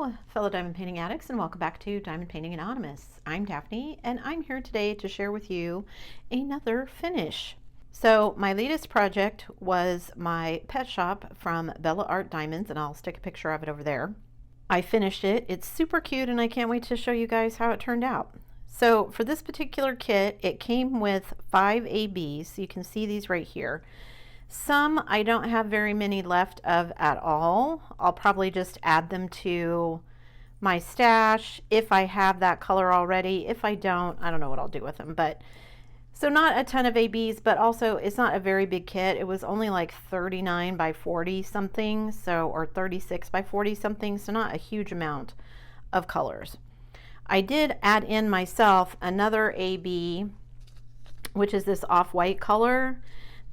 Hello, fellow diamond painting addicts, and welcome back to Diamond Painting Anonymous. I'm Daphne, and I'm here today to share with you another finish. So my latest project was my pet shop from Bella Art Diamonds, and I'll stick a picture of it over there. I finished it. It's super cute, and I can't wait to show you guys how it turned out. So for this particular kit, it came with 5 ABs. So you can see these right here. Some I don't have very many left of at all. I'll probably just add them to my stash if I have that color already. If I don't know what I'll do with them. But so not a ton of ABs, but also it's not a very big kit. It was only like 39 by 40 something, so, or 36 by 40 something, so not a huge amount of colors. I did add in myself another AB, which is this off-white color.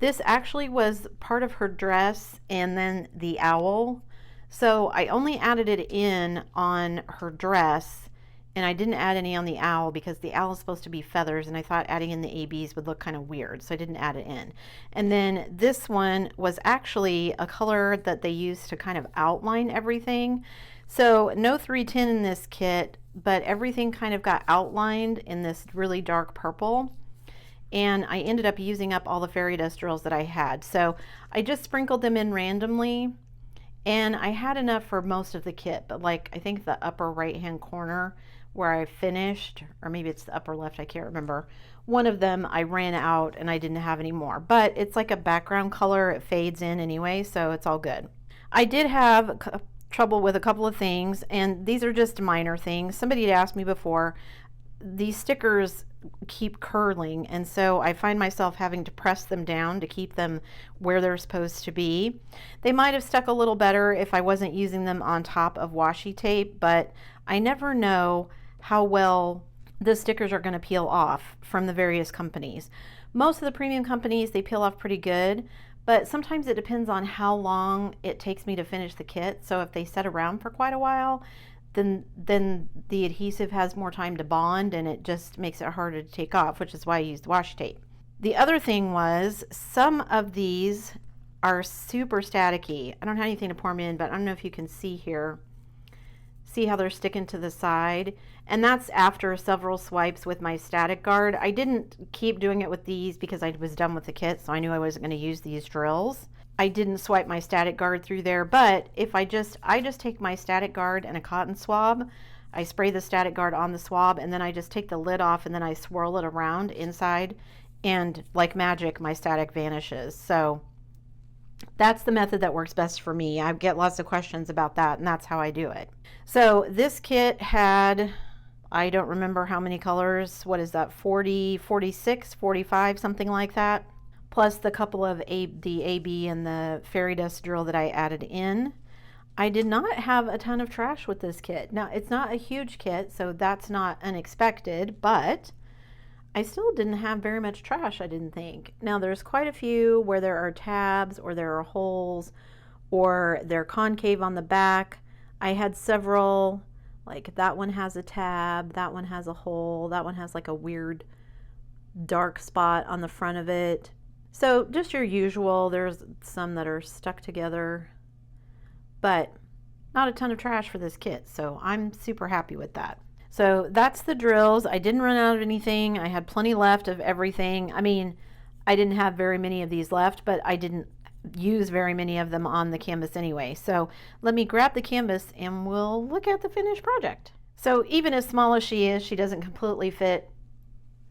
This actually was part of her dress and then the owl. So I only added it in on her dress, and I didn't add any on the owl because the owl is supposed to be feathers, and I thought adding in the ABs would look kind of weird, so I didn't add it in. And then this one was actually a color that they used to kind of outline everything. So no 310 in this kit, but everything kind of got outlined in this really dark purple. And I ended up using up all the fairy dust drills that I had. So I just sprinkled them in randomly, and I had enough for most of the kit, but like I think the upper right hand corner where I finished, or maybe it's the upper left, I can't remember. One of them I ran out and I didn't have any more, but it's like a background color. It fades in anyway, so it's all good. I did have trouble with a couple of things, and these are just minor things. Somebody had asked me before, these stickers keep curling, and so I find myself having to press them down to keep them where they're supposed to be. They might have stuck a little better if I wasn't using them on top of washi tape, but I never know how well the stickers are going to peel off from the various companies. Most of the premium companies, they peel off pretty good, but sometimes it depends on how long it takes me to finish the kit. So if they set around for quite a while, then the adhesive has more time to bond, and it just makes it harder to take off, which is why I used washi tape. The other thing was, some of these are super staticky. I don't have anything to pour them in, but I don't know if you can see here. See how they're sticking to the side? And that's after several swipes with my static guard. I didn't keep doing it with these because I was done with the kit, so I knew I wasn't going to use these drills. I didn't swipe my static guard through there, but if I just take my static guard and a cotton swab, I spray the static guard on the swab, and then I just take the lid off, and then I swirl it around inside, and like magic, my static vanishes. So that's the method that works best for me. I get lots of questions about that, and that's how I do it. So this kit had, I don't remember how many colors. What is that, 40, 46, 45, something like that, plus the couple of the AB and the fairy dust drill that I added in. I did not have a ton of trash with this kit. Now, it's not a huge kit, so that's not unexpected, but I still didn't have very much trash, I didn't think. Now, there's quite a few where there are tabs, or there are holes, or they're concave on the back. I had several, like that one has a tab, that one has a hole, that one has like a weird dark spot on the front of it. So just your usual. There's some that are stuck together, but not a ton of trash for this kit, so I'm super happy with that. So that's the drills. I didn't run out of anything. I had plenty left of everything. I mean, I didn't have very many of these left, but I didn't use very many of them on the canvas anyway. So let me grab the canvas and we'll look at the finished project. So even as small as she is, she doesn't completely fit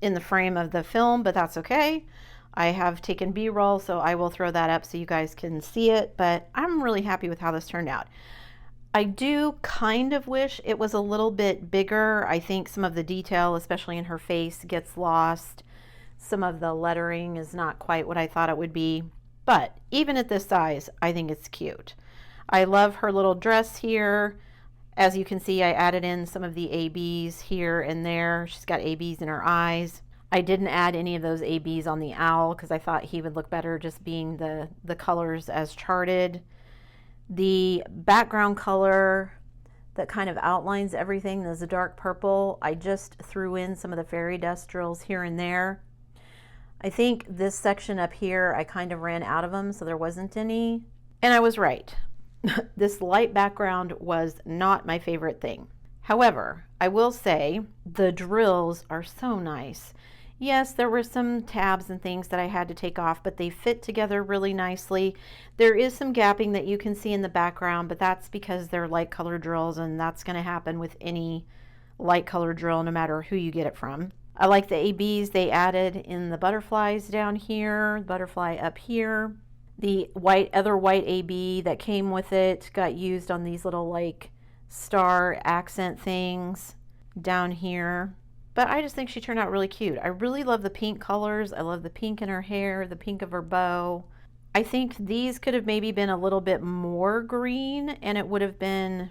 in the frame of the film, but that's okay. I have taken B-roll, so I will throw that up so you guys can see it, but I'm really happy with how this turned out. I do kind of wish it was a little bit bigger. I think some of the detail, especially in her face, gets lost. Some of the lettering is not quite what I thought it would be, but even at this size, I think it's cute. I love her little dress here. As you can see, I added in some of the ABs here and there. She's got ABs in her eyes. I didn't add any of those ABs on the owl because I thought he would look better just being the colors as charted. The background color that kind of outlines everything is a dark purple. I just threw in some of the fairy dust drills here and there. I think this section up here, I kind of ran out of them, so there wasn't any. And I was right. This light background was not my favorite thing. However, I will say the drills are so nice. Yes, there were some tabs and things that I had to take off, but they fit together really nicely. There is some gapping that you can see in the background, but that's because they're light color drills, and that's going to happen with any light color drill no matter who you get it from. I like the ABs they added in the butterflies down here, butterfly up here. The other white AB that came with it got used on these little like star accent things down here. But I just think she turned out really cute. I really love the pink colors. I love the pink in her hair, the pink of her bow. I think these could have maybe been a little bit more green and it would have been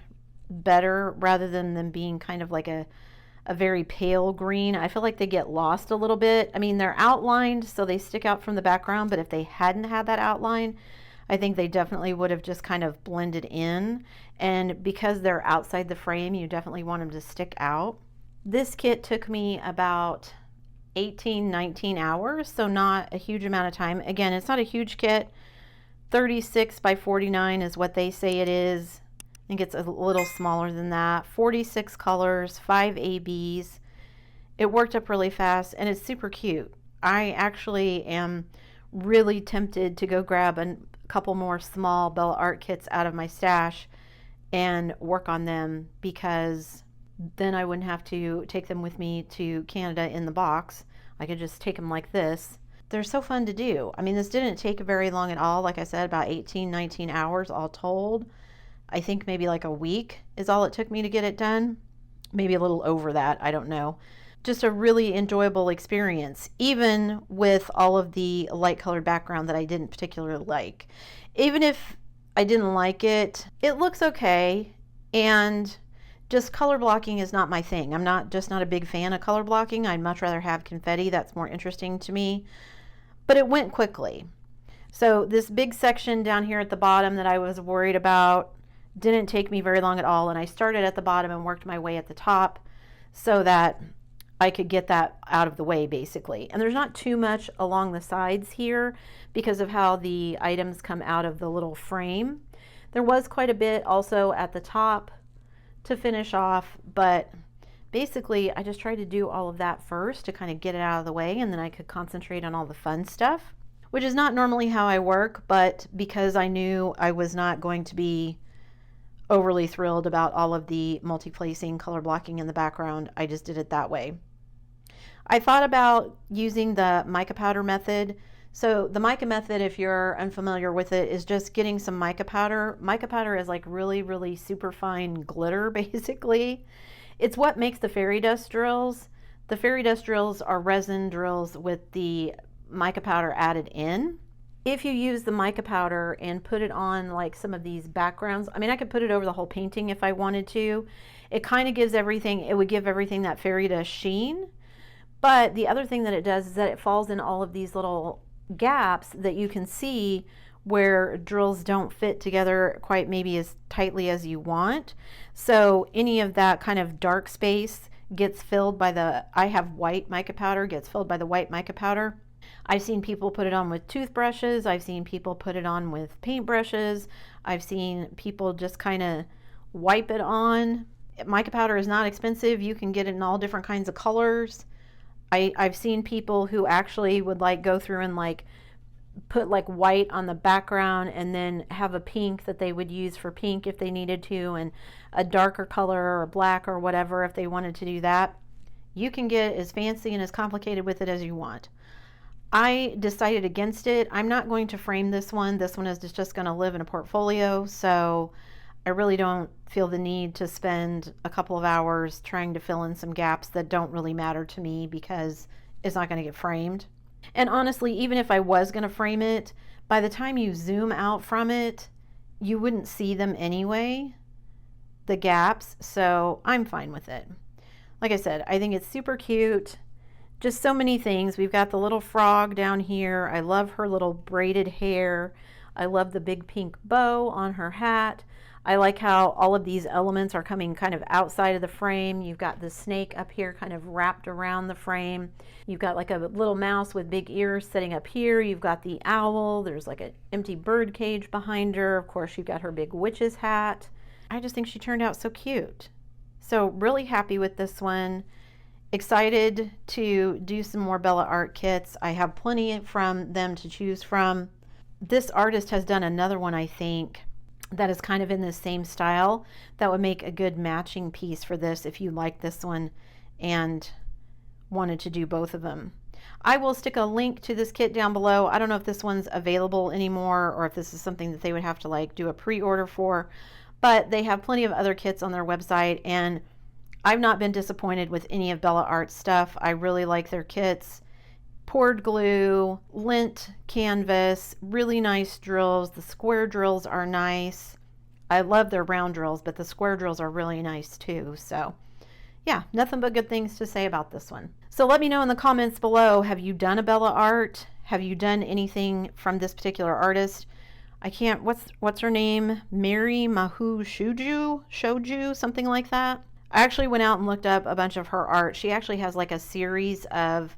better rather than them being kind of like a very pale green. I feel like they get lost a little bit. I mean, they're outlined so they stick out from the background, but if they hadn't had that outline, I think they definitely would have just kind of blended in. And because they're outside the frame, you definitely want them to stick out. This kit took me about 18-19 hours, so not a huge amount of time. Again, it's not a huge kit. 36 by 49 is what they say it is. I think it's a little smaller than that. 46 colors, 5 ABs. It worked up really fast and it's super cute. I actually am really tempted to go grab a couple more small Bella Art kits out of my stash and work on them, because then I wouldn't have to take them with me to Canada in the box. I could just take them like this. They're so fun to do. I mean, this didn't take very long at all. Like I said, about 18-19 hours all told. I think maybe like a week is all it took me to get it done. Maybe a little over that, I don't know. Just a really enjoyable experience, even with all of the light colored background that I didn't particularly like. Even if I didn't like it, it looks okay, and just color blocking is not my thing. I'm not a big fan of color blocking. I'd much rather have confetti. That's more interesting to me. But it went quickly. So this big section down here at the bottom that I was worried about didn't take me very long at all, and I started at the bottom and worked my way at the top so that I could get that out of the way basically. And there's not too much along the sides here because of how the items come out of the little frame. There was quite a bit also at the top to finish off, but basically I just tried to do all of that first to kind of get it out of the way, and then I could concentrate on all the fun stuff, which is not normally how I work, but because I knew I was not going to be overly thrilled about all of the multi-placing color blocking in the background, I just did it that way. I thought about using the mica powder method. So the mica method, if you're unfamiliar with it, is just getting some mica powder. Mica powder is like really, really super fine glitter, basically. It's what makes the fairy dust drills. The fairy dust drills are resin drills with the mica powder added in. If you use the mica powder and put it on like some of these backgrounds, I mean, I could put it over the whole painting if I wanted to. It kind of gives everything, it would give everything that fairy dust sheen. But the other thing that it does is that it falls in all of these little gaps that you can see where drills don't fit together quite maybe as tightly as you want. So any of that kind of dark space gets filled by I have white mica powder, gets filled by the white mica powder. I've seen people put it on with toothbrushes. I've seen people put it on with paintbrushes. I've seen people just kind of wipe it on. Mica powder is not expensive. You can get it in all different kinds of colors. I've seen people who actually would like go through and like put like white on the background and then have a pink that they would use for pink if they needed to, and a darker color or black or whatever if they wanted to do that. You can get as fancy and as complicated with it as you want. I decided against it. I'm not going to frame this one. This one is just going to live in a portfolio, so I really don't feel the need to spend a couple of hours trying to fill in some gaps that don't really matter to me because it's not going to get framed. And honestly, even if I was going to frame it, by the time you zoom out from it, you wouldn't see them anyway, the gaps, so I'm fine with it. Like I said, I think it's super cute. Just so many things. We've got the little frog down here. I love her little braided hair. I love the big pink bow on her hat. I like how all of these elements are coming kind of outside of the frame. You've got the snake up here kind of wrapped around the frame. You've got like a little mouse with big ears sitting up here. You've got the owl. There's like an empty bird cage behind her. Of course, you've got her big witch's hat. I just think she turned out so cute. So really happy with this one. Excited to do some more Bella art kits. I have plenty from them to choose from. This artist has done another one, I think, that is kind of in the same style that would make a good matching piece for this if you like this one and wanted to do both of them. I will stick a link to this kit down below. I don't know if this one's available anymore or if this is something that they would have to like do a pre-order for, but they have plenty of other kits on their website, and I've not been disappointed with any of Bella Art's stuff. I really like their kits. Poured glue, lint canvas, really nice drills. The square drills are nice. I love their round drills, but the square drills are really nice too. So yeah, nothing but good things to say about this one. So let me know in the comments below, have you done a Bella art? Have you done anything from this particular artist? I can't, what's her name? Mary Mahu Shoju, something like that. I actually went out and looked up a bunch of her art. She actually has like a series of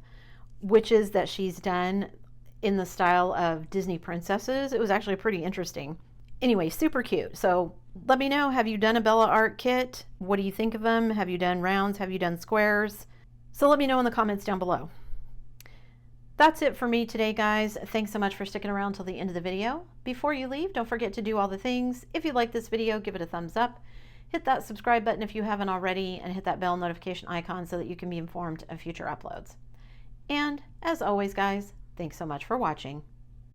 witches that she's done in the style of Disney princesses. It was actually pretty interesting. Anyway, super cute. So let me know, have you done a Bella art kit? What do you think of them? Have you done rounds? Have you done squares? So let me know in the comments down below. That's it for me today, guys. Thanks so much for sticking around till the end of the video. Before you leave, don't forget to do all the things. If you like this video, give it a thumbs up. Hit that subscribe button if you haven't already, and hit that bell notification icon so that you can be informed of future uploads. And as always, guys, thanks so much for watching.